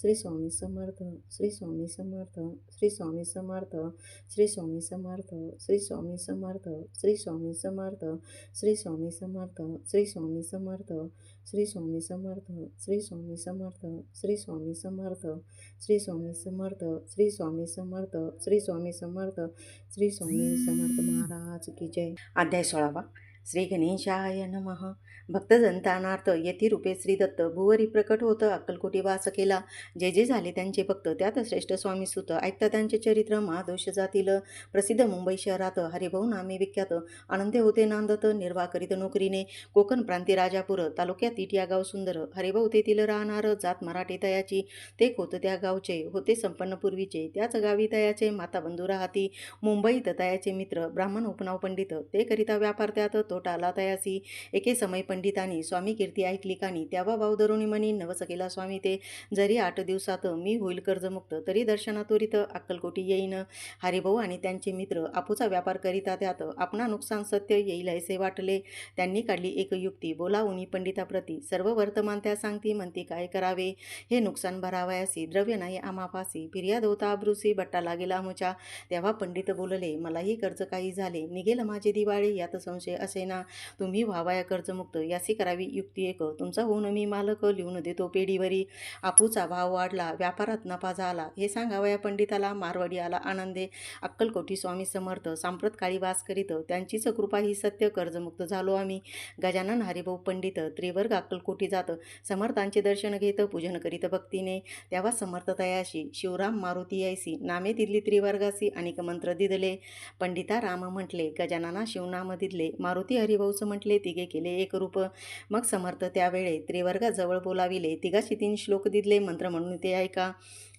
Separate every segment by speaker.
Speaker 1: श्री स्वामी समर्थ, श्री स्वामी समर्थ, श्री स्वामी समर्थ, श्री स्वामी समर्थ, श्री स्वामी समर्थ, श्री स्वामी समर्थ, श्री स्वामी समर्थ, श्री स्वामी समर्थ, श्री स्वामी समर्थ, श्री स्वामी समर्थ, श्री स्वामी समर्थ, श्री स्वामी समर्थ, श्री स्वामी समर्थ, श्री स्वामी समर्थ, श्री स्वामी समर्थ महाराज की जय. अध्याय 16. श्री गणेशाय नमः. भक्तजनतानार्थ यतिरूपे श्री दत्त भुवरी प्रकट होत अक्कलकोटी वास केला. जे जे झाले त्यांचे भक्त त्यात श्रेष्ठ स्वामी सुत. ऐकता त्यांचे चरित्र महादोष जातील. प्रसिद्ध मुंबई शहरात हरिभाऊ नामे विख्यात. आनंदे होते नांदत निर्वाह करीत नोकरीने. कोकण प्रांती राजापूर तालुक्यात इटिया गाव सुंदर. हरिभाऊ तेथील राहणार. जात मराठी तयाची. ते होत त्या गावचे. होते संपन्न पूर्वीचे. त्याच गावी तयाचे माता बंधू राहती. मुंबईत तयाचे मित्र ब्राह्मण उपनाव पंडित. ते करिता व्यापार त्यात तोटा आला तयासी. एके समय पंडितांनी स्वामी कीर्ती ऐकली कानी. त्यावा भाव धरुणी मनी नवस केला स्वामी ते. जरी 8 दिवसात मी होईल कर्जमुक्त. तरी दर्शना त्वरित अक्कलकोटी येईन. हरिभाऊ आणि त्यांचे मित्र आपूचा व्यापार करिता त्यात. आपणा नुकसान सत्य येईल असे वाटले. त्यांनी काढली एक युक्ती. बोलावूनी पंडिताप्रती. सर्व वर्तमान त्या सांगती. म्हणती काय करावे. हे नुकसान भरावयासी. द्रव्य नाही आमापासी. फिर्याद होता अब्रुसी. बट्टा लागेला आमुच्या. तेव्हा पंडित बोलले. मलाही कर्ज काही झाले. निघेल माझे दिवाळे. यात संशय असे ना. तुम्ही व्हावया कर्जमुक्त. यासी करावी युक्ती एक. तुमचा होऊन मी मालक. लिहून देतो पेढीवरी. आपूचा भाव वाढला. व्यापारात नफा झाला. हे सांगावया पंडिताला. मारवाडी आला आनंदे. अक्कलकोटी स्वामी समर्थ सांप्रत काळी वास करीत. त्यांचीच कृपा ही सत्य. कर्जमुक्त झालो आम्ही. गजानन हरिभाऊ पंडित त्रिवर्ग अक्कलकोटी जात. समर्थांचे दर्शन घेत. पूजन करीत भक्तीने. तेव्हा समर्थ तयाशी. शिवराम मारुती ऐसी. नामे दिदली त्रिवर्गासी. अनेक मंत्र दिदले. पंडिता राम म्हटले. गजानना शिवनाम दिदले. मारुती हरिभाऊच म्हटले. तिघे केले एक रूप. मग समर्थ त्यावेळे त्रिवर्गाजवळ बोलाविले. तिघाशी 3 श्लोक दिदले. मंत्र म्हणून ते ऐका.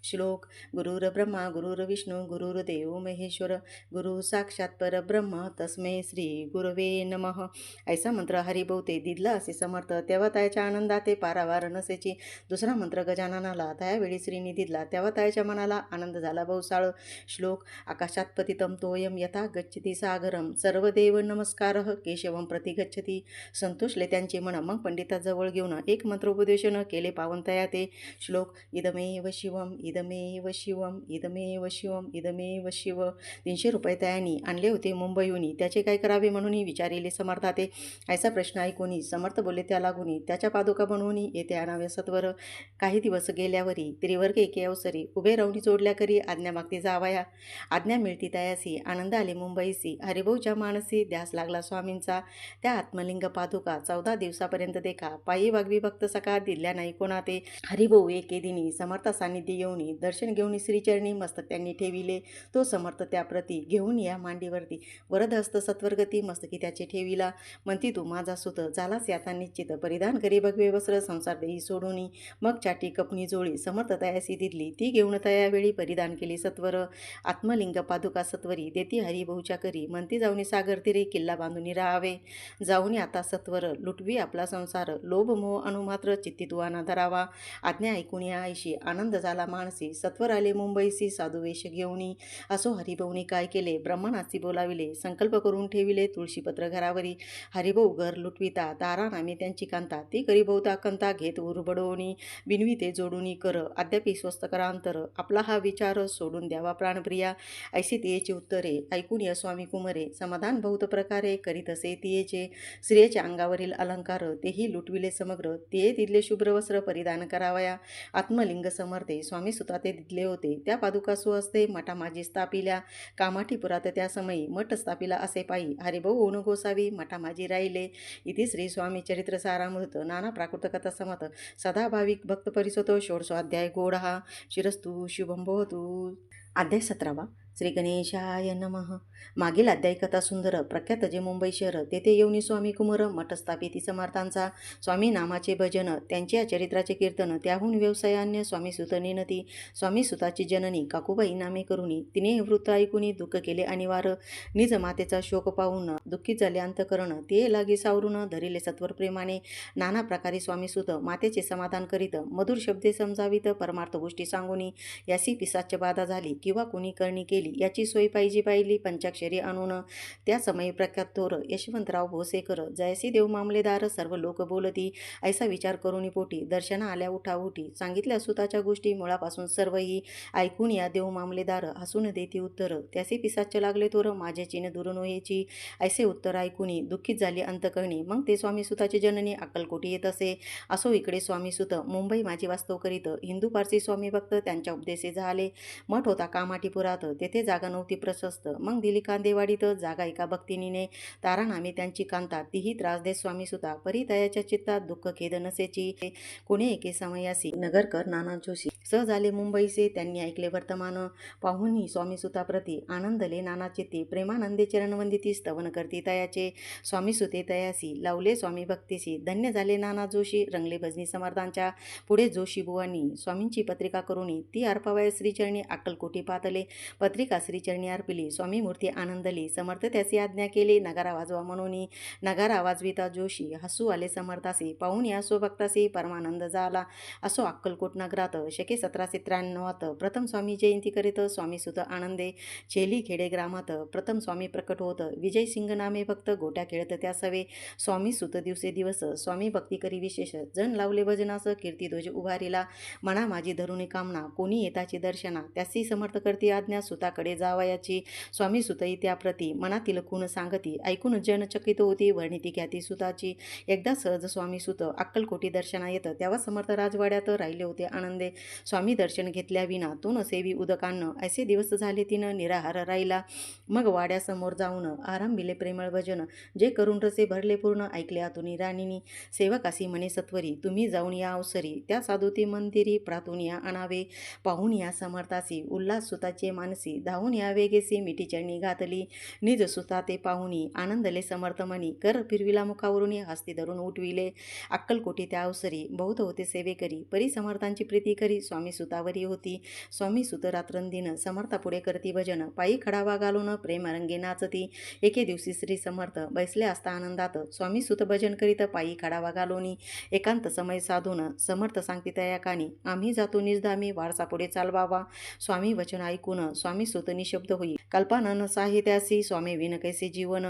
Speaker 1: श्लोक. गुरुर ब्रह्मा गुरुर विष्णू गुरुर्देव महेश्वर गुरु साक्षात परब्रह्म तस्मै श्री गुरवे नमः. ऐसा मंत्र हरिभाऊ ते दिदला असे समर्थ. तेव्हा त्याच्या आनंदात ते पारावार नसेची. दुसरा मंत्र गजाननाला त्यावेळी श्रीनी दिदला. तेव्हा त्याच्या मनाला आनंद झाला बहुसाळ. श्लोक. आकाशात पतितम तोयम यथा गच्छति सागरम सर्वदेव नमस्कारः केशवम प्रति गच्छति. संतोषले त्यांचे मन. मग पंडिताजवळ घेऊन एक मंत्रोपदेशन केले पावन तया ते. श्लोक. इदमेव शिवम इदमेव शिवम इदमेव शिवम इदमेव शिव. 300 रुपये त्यानी आणले होते मुंबईहून. त्याचे काय करावे म्हणून विचारिले समर्थाते. ऐसा प्रश्न ऐकून समर्थ बोलले त्या लागून. त्याच्या पादुका बनवून येथे आणाव्या सत्वर. काही दिवस गेल्यावरी त्रिवर्ग एके अवसरी उभे राहून जोडल्या करी आज्ञा मागती जावया. आज्ञा मिळती तयासी. आनंद आले मुंबईसी. हरिभाऊच्या मानसी ध्यास लागला स्वामींचा. त्या आत्मलिंग पादुका 14 दिवसापर्यंत देखा. पायी वागवी भक्त सका दिल्या नाही कोणा ते. हरिभाऊ एके दिनी समर्थ सानिध्य येऊन दर्शन घेऊन श्रीचरणी मस्तक त्यांनी ठेविले. तो समर्थ त्याप्रती घेऊन या मांडीवरती. वरदहस्त सत्वरगती मस्तकी त्याचे ठेविला. म्हणती तू माझा सुत झालास याचा निश्चित. परिधान करी भगवे वस्त्र संसार देई सोडून. मग चाटी कपणी जोळी समर्थ तयासी दिदली. ती घेऊन तयावेळी परिधान केली सत्वर. आत्मलिंग पादुका सत्वरी देती हरिभाऊच्या करी. म्हणती जाऊनी सागर तिरे किल्ला बांधून राहावे. जाऊनी आता सत्वर लुटवी आपला संसार. लोभ मोह अनुमात्र चित्ती तुवाना धरावा. आज्ञा ऐकून या ऐशी आनंद झाला मानसी. सत्वर आले मुंबईसी साधू वेश घेऊनी. असो हरिभाऊने काय केले. ब्रह्मणासी बोलाविले. संकल्प करून ठेविले तुळशीपत्र घरावरी. हरिभाऊ घर लुटविता तारा नामे त्यांची कांता. ती करी बहुता कंता घेत उरबडवणी. बिनवी ते जोडूनी कर अद्यापि स्वस्त करा अंतर. आपला हा विचार सोडून द्यावा प्राणप्रिया. ऐशी तियेची उत्तरे ऐकून या स्वामी कुमरे. समाधान बहुत प्रकारे करीत असे तियेचे. स्त्रियेच्या अंगावरील अलंकार तेही लुटविले समग्र. तिये दिदले शुभ्र वस्त्र परिधान करावया. आत्मलिंग समर्थे स्वामी सुता ते दिदले होते. त्या पादुका सुहस्ते मठा माझी स्थापिल्या. कामाठीपुरात त्या समयी मठ स्थापिला असे पायी. हरिभाऊ होऊन गोसावी मठा माझी राहिले. इति श्री स्वामी चरित्र सारामृत नाना प्राकृत कथा समत. सदा भाविक भक्त परिसतो. 16 अध्याय गोडहा. शिरस्तु शुभम भवतु. अध्याय 17. श्री गणेशाय नमः. मागील अध्याय कथा सुंदर. प्रख्यात जे मुंबई शहर. तेथे येऊनी स्वामी कुमार मठ स्थापिती समर्थांचा. स्वामी नामाचे भजन. त्यांच्या चरित्राचे कीर्तन. त्याहून व्यवसायान्य स्वामी सुत नेनती. स्वामी सुताची जननी काकूबाई नामे करुणी. तिने हे वृत्त ऐकून दुःख केले अनिवार. निज मातेचा शोक पाहून दुःखी झाले अंतकरण. ते लागी सावरून धरिले सत्वर प्रेमाने. नाना प्रकारे स्वामी सुत मातेचे समाधान करीत. मधुर शब्दे समजावीत परमार्थ गोष्टी सांगून. यासी पिसाच्य बाधा झाली किंवा कोणी करणी केली केली. याची सोय पाहिली पंचाक्षरी आणून. त्या समयी प्रख्यात थोर यशवंतराव भोसेकर जयसी देव मामलेदार सर्व लोक बोलती. ऐसा विचार करून पोटी दर्शना आल्या उठाउठी. सांगितल्या सुताच्या गोष्टी मुळापासून सर्वही. ऐकून या देव मामलेदार हसून देती उत्तर. त्याचे पिसाच्च लागले थोर माझे चिन दूर नोहेची. ऐसे उत्तर ऐकूनी दुःखीत झाली अंतकरणी. मग ते स्वामी सुताची जननी अक्कलकोटी येत असे. असो इकडे स्वामी सुत मुंबई माझी वास्तव करीत. हिंदू पारसी स्वामी भक्त त्यांच्या उपदेशे झाले. मठ होता कामाठीपुरात तेथे जागा नव्हती प्रशस्त. मग दिली कांदेवाडीत जागा एका भक्तिनीने. तारा नामे त्यांची कांता तीही त्रास देत स्वामी सुता. परी तयाच्या चित्तात दुःख खेद नसेची. कोणी एके समयासी नगरकर नाना जोशी सहज आले मुंबईसे. त्यांनी ऐकले वर्तमान. पाहुनी स्वामी सुताप्रती आनंदले नाना चित्ती. प्रेमानंदे चरणवंदिती स्तवन करती तयाचे. स्वामी सुते तयासी लावले स्वामी भक्तीसी. धन्य झाले नाना जोशी रंगले भजनी समर्थांच्या. पुढे जोशी बुवांनी स्वामींची पत्रिका करुनी ती अर्पावया श्रीचरणी अक्कलकोटी पातले. पत्रिका श्रीचरणी अर्पिली स्वामी मूर्ती आनंदली. समर्थ त्याची आज्ञा केली नगारा वाजवा म्हणून. नगारा वाजविता जोशी हसू आले समर्थासी. पाहून या स्वभक्तासी परमानंद झाला. असो अक्कलकोट नगरात शके 1793 प्रथम स्वामी जयंती करीत स्वामी सुत आनंदे. चेली खेडे ग्रामात प्रथम स्वामी प्रकट होत. विजय सिंग नामे भक्त गोट्या खेळत त्या सवे. स्वामी सुत दिवसे दिवस स्वामी भक्ती करी विशेष. जन लावले भजनास कीर्तिध्वज उभारिला. म्हणा माझी धरुणी कामना कोणी येताची दर्शना. त्यासी समर्थ करती आज्ञा सुताकडे जावयाची. स्वामी सुतई त्याप्रती मनातील खून सांगती. ऐकून जन चकित होती वर्णिती ख्याती सुताची. एकदा सहज स्वामी सुत अक्कलकोटी दर्शना येत. तेव्हा समर्थ राजवाड्यात राहिले होते आनंदे. स्वामी दर्शन घेतल्या विना तो न सेवी उदकान्न. ऐसे दिवस झाले तिनं निराहार राहिला. मग वाड्यासमोर जाऊन आरंभिले प्रेमळ भजन. जे करून रसे भरले पूर्ण ऐकले आतुनी राणीनी. सेवकासी म्हणे सत्वरी तुम्ही जाऊन या अवसरी. त्या साधुती मंदिरी प्रातून या अनावे. पाहून या समर्थासी उल्हास सुताचे मानसी. धावून या वेगेसी मिठी चरणी घातली. निज सुता ते पाहुनी आनंदले समर्थ मनी. कर फिरविला मुखावरून हस्ती धरून उठविले. अक्कलकोटी त्या अवसरी बहुत होते सेवेकरी. परी समर्थांची प्रीती करी स्वामी सुतावरी होती. स्वामी सुत रात्रंदिन समर्थापुढे करती भजन. पायी खडावा घालून प्रेमरंगे नाचती. एके दिवशी श्री समर्थ बैसले असता आनंदात. स्वामी सुत भजन करीत पायी खडावा घालोनी. एकांत समय साधून समर्थ सांगती तया कानी. आम्ही जातो निजधामी वारसा पुढे चालवावा. स्वामी वचन ऐकून स्वामी सुत निशब्द होई. कल्पानन साहित्यासी स्वामी विन कैसे जीवन.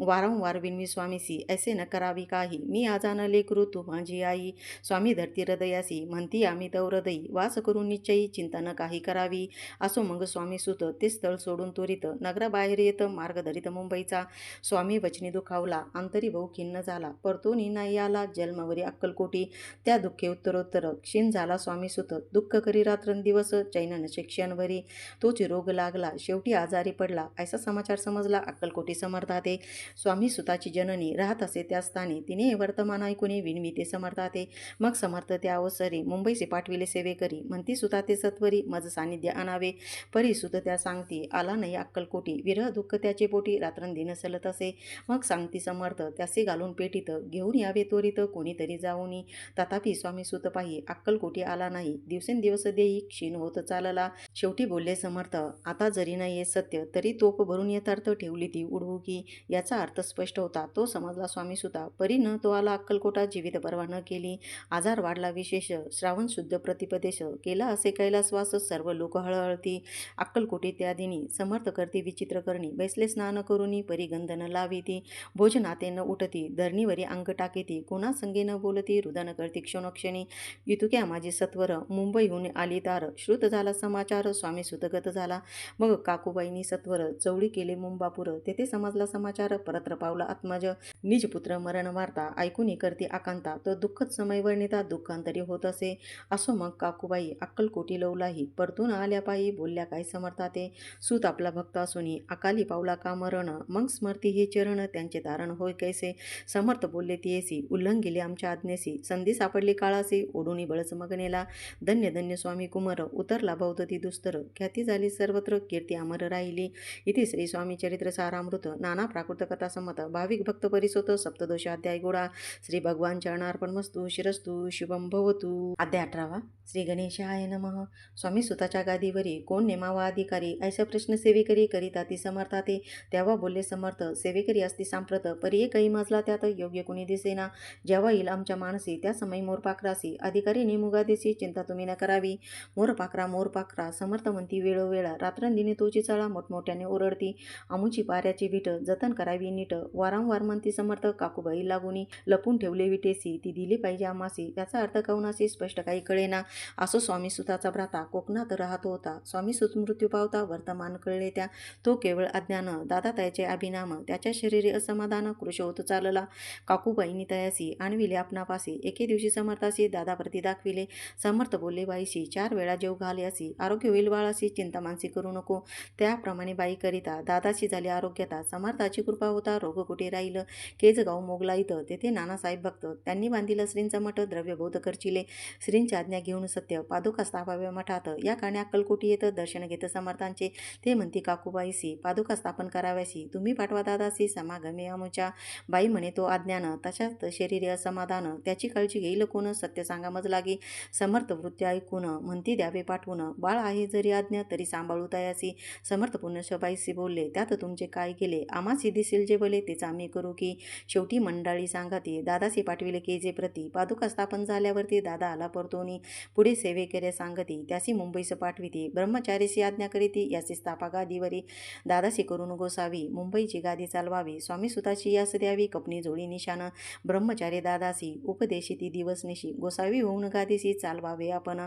Speaker 1: वारंवार विनवी स्वामीसी ऐसे न करावी काही. मी आजान लेकरू तू माझी आई. स्वामी धरती हृदयासी म्हणती आम्ही तव हृदयी. वास करून निश्चयी चिंतन काही करावी. असो मग स्वामी सुत ते स्थळ सोडून त्वरित नगराबाहेर येत मार्ग धरित मुंबईचा. स्वामी वचनी दुखावला अंतरी बहु खिन्न झाला. परतोनी नाही आला जन्मवरी अक्कलकोटी. त्या दुःखे उत्तरोत्तर क्षीण झाला स्वामी सुत. दुःख करी रात्रंदिवस चैन नसे क्षणभरी. तोच रोग लागला शेवटी आजारी पडला. ऐसा समाचार समजला अक्कलकोटी समर्थाते. स्वामी सुताची जननी राहत असे त्या स्थानी. तिने वर्तमान ऐकून विनवी ते समर्थाते. मग समर्थ त्या अवसरी मुंबईचे पाठविले सेवेकरी. म्हणती सुताते सत्वरी मज सानिध्य आणावे. परी सुत त्या सांगती आला नाही अक्कलकोटी. विरह दुःख त्याचे पोटी रात्रंदिन सलत असे. मग सांगती समर्थ त्यासे घालून पेटीत. घेऊन यावे त्वरित कोणीतरी जाऊनी. तथापि स्वामी सुत पाही अक्कलकोटी आला नाही. दिवसेंदिवस देही क्षीण होत चालला. शेवटी बोलले समर्थ आता जरी नाही येत सत्य तरी तोप भरून यथार्थ ठेवली ती उडवुकी. याचा अर्थ स्पष्ट होता तो समजला स्वामी सुता. परी न तो आला अक्कलकोटा जीवित परवा न केली. आजार वाढला विशेष श्रावण शुद्ध प्रतिपदेश. केला असे कैलासवास सर्व लोक हळहळती. अक्कलकोटी त्या दिनी समर्थ करती विचित्र करणी. बैसले स्नान करुनी परी गंधन लाविती. भोजनाते न उठती धरणीवरी अंग टाकीती. कोणा संगे न बोलती रुदन करती क्षणोक्षणी. इतुक्या माझी सत्वर मुंबईहून आली तार. श्रुत झाला समाचार स्वामी सुतगत झाला. मग काकूबाईंनी सत्वर चवळी केले मुंबापूर. तेथे समजला समाचार परत्र पावला आत्मज. निज पुत्र मरण वार्ता ऐकून करती आकांता. तो दुःखद समय वर्णिता दुःखांतरी होत असे. असो मग काकूबाई अक्कलकोटी लवलाही. परतून आल्या पायी बोलल्या काय समर्थाते. सूत आपला भक्त असूनी अकाली पावला का मरण. मग स्मरती हे चरण त्यांचे तारण होय कैसे. समर्थ बोलले तियेसी उल्लंघ गेले आमच्या आज्ञेसी. संधी सापडली काळासी ओढुनी बळच मगनेला. धन्य धन्य स्वामी कुमर उतरला बौद्धती दुस्तर. ख्याती झाली सर्वत्र कीर्ती अमर राहिली. इथे श्री स्वामी चरित्र सारामृत नाना प्राकृत कथा संमत. भाविक भक्त परिसोत सप्तदोष अध्याय गोळा. श्री भगवान चरणार्पणमस्तु शिरस्तु शुभम भवतु. अध्याय 18. श्री गणेश गणेशाय नमः. स्वामी सुताच्या गादीवरी कोण नेमावा अधिकारी, ऐसा प्रश्न सेवेकरी करिता ती समर्था ते. तेव्हा बोलले समर्थ, सेवेकरी असती सांप्रत, परी काही मजला त्यात योग्य कुणी दिसेना. जेव्हा येईल आमच्या मानसी त्या समयी मोरपाखरासी, अधिकारी नेमुगा दिसी चिंता तुम्ही न करावी. मोरपाखरा समर्थ म्हणती वेळोवेळा, रात्रंदिनी तोची चळा मोठमोठ्याने ओरडती. आमुची पाऱ्याची भीट जतन करावी नीट, वारंवार म्हणती समर्थ काकूबाई लागुनी. लपून ठेवले विटेसी ती दिली पाहिजे आम्हासी, त्याचा अर्थ कवनासी स्पष्ट काही कळेना. असो स्वामी सुताचा भ्राता कोकणात राहतो होता. स्वामी सुत मृत्यू पावता वर्तमान कळले त्या. तो केवळ अज्ञान दादा त्याचे अभिनाम, त्याच्या शरीरी असमाधान कृश होत चालला. काकूबाईंनी तयासी आणविले आपणापासी, एके दिवशी समर्थासी दादाप्रती दाखविले. समर्थ बोलले बाईशी, 4 वेळा जेव घाल्यासी आरोग्य होईल बाळासी, चिंता मानसी करू नको. त्याप्रमाणे बाई करिता दादाशी झाली आरोग्यता. समर्थाची कृपा होता रोग कुठे राहिलं. केजगाव मोगला इथं तेथे नानासाहेब भक्त, त्यांनी बांधिलं श्रींचा मठ, द्रव्यबोध खर्चिले. श्रींची आज्ञा घेऊन सत्य पादुका स्थापाव्या मठात. या कारणे अक्कलकोटी येतं दर्शन घेतं समर्थांचे. ते म्हणती काकूबाईसी, पादुका स्थापन कराव्यासी तुम्ही पाठवा दादासी समागमे आमुच्या. बाई म्हणे तो अज्ञान तशात शरीरी असमाधान, त्याची काळजी घेईल कोण, सत्य सांगा मज लागी. समर्थ वृत्ती ऐकून म्हणती द्यावे पाठवून, बाळ आहे जरी आज्ञा तरी सांभाळू तयासी. समर्थ पुण्यशबाईसी बोलले, त्यात तुमचे काय गेले, आम्हासी दिसेल जे भले तेच आम्ही करू की. शेवटी मंडळी सांगती दादासी पाठविले केजे प्रती, पादुका स्थापन झाल्यावरती दादा आला परतोनी. पुढे सेवेकऱ्या सांगती त्यासी मुंबईस पाठविती, ब्रह्मचारीसी आज्ञा करीती यासी स्थापा गादीवरी. दादासी करून गोसावी मुंबईची गादी चालवावी, स्वामी सुताची यास द्यावी कपनी जोडी निशान. ब्रह्मचारी दादासी उपदेशिती दिवसनिशी, गोसावी होऊन गादीसी चालवावे आपण.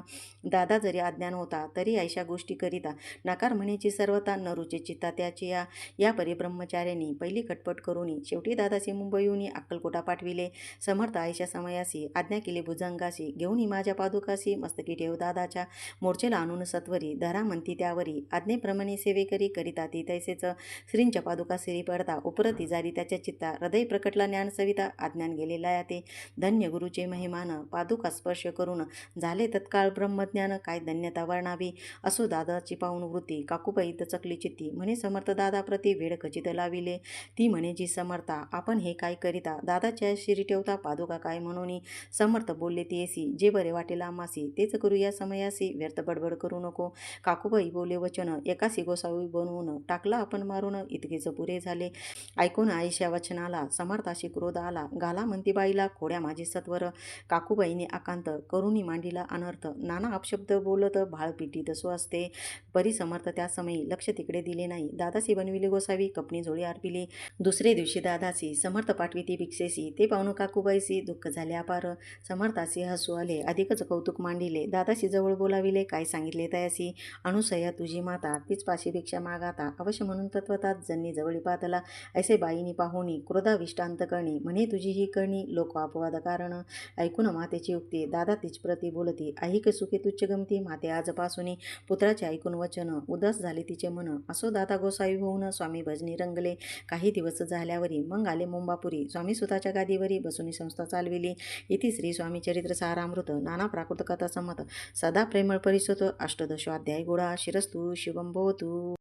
Speaker 1: दादा जरी अज्ञान होता तरी ऐशा गोष्टी करिता, नकार म्हणेची सर्वता न रुचे चित्ता त्याची. या परी ब्रह्मचार्यांनी पहिली खटपट करूनी शेवटी दादासी मुंबईहून अक्कलकोटा पाठविले. समर्थ आयशा समयासी आज्ञा केली भुजंगासी, घेऊन ही माझ्या पादुकासी मस्तकी ठेव दादाच्या. मोर्चेला आणून सत्वरी धरा म्हणती त्यावरी, आज्ञेप्रमाणे सेवेकरी करिता ती तैसेच. श्रींच्या पादुका सिरी पडता उपरती जारी त्याच्या चित्ता, हृदय प्रकटला ज्ञान सविता अज्ञान गेलेला या ते. धन्य गुरुचे महिमान पादुका स्पर्श करून, झाले तत्काळ ब्रह्मज्ञान काय धन्यता वर्णावी. असो दादाची पाहून वृत्ती काकूबाई चकली चित्ती, म्हणे समर्थ दादा प्रती वेळ खचित लाविले. ती म्हणे जी समर्था आपण हे काय करिता, दादाच्या शिरी ठेवता पादुका काय म्हणून. समर्थ बोलले तेसी जे बरे वाटेल आम्हासी तेच करू या समयासी, व्यर्थ बडबड करू नको. काकूबाई बोले वचन एकासी गोसावी बनवून, टाकला आपण मारून इतकेच पुरे झाले. ऐकून आईशा वचनाला समर्थाशी क्रोध आला, घाला म्हणती बाईला खोड्या माझे सत्वर. काकूबाईने आकांत करुणी मांडीला अनर्थ, नाना अपशब्द बोलत भाळ पिटीत असते. परी समर्थ त्या समयी लक्ष तिकडे दिले नाही. दादासी बनविले गोसावी कपणी जोडी अर्पिली. दुसरे दिवशी दादासी समर्थ पाठविती भिक्षेसी, ते पाहून काकूबाईसी दुःख झाले अपार. समर्थासी हसू आले अधिकच कौतुक मांडिले. दादासी जवळ बोलाविले, काय सांगितले तयासी. अनुसया तुझी माता तीच पाशी भिक्षा मागाता, अवश्य म्हणून तत्वतात जन्नी जवळी पातला. ऐसे बाईनी पाहुणी क्रोधाविष्ट अंतकरणी, म्हणे तुझी ही करणी लोक अपवाद कारण. ऐकून मातेची उक्ती दादा तीच प्रती बोलती, ऐहिक सुखे तुच्छ गमती माते आजपासूनी. पुत्राचे ऐकून वचन उदास झाले तिचे मन, असो दादा गोसावी होऊन स्वामी भजनी रंगले. काही दिवस झाल्यावरी मग आले मुंबापुरी, स्वामी सुताच्या गादीवरी बसून संस्था चालविली. इति श्री स्वामी चरित्र सारामृत नाना प्राकृत कथा संमत सदा प्रेमळ परिसोत अष्टदशो अध्याय गोळा शिरस्तु शिवम भवतु.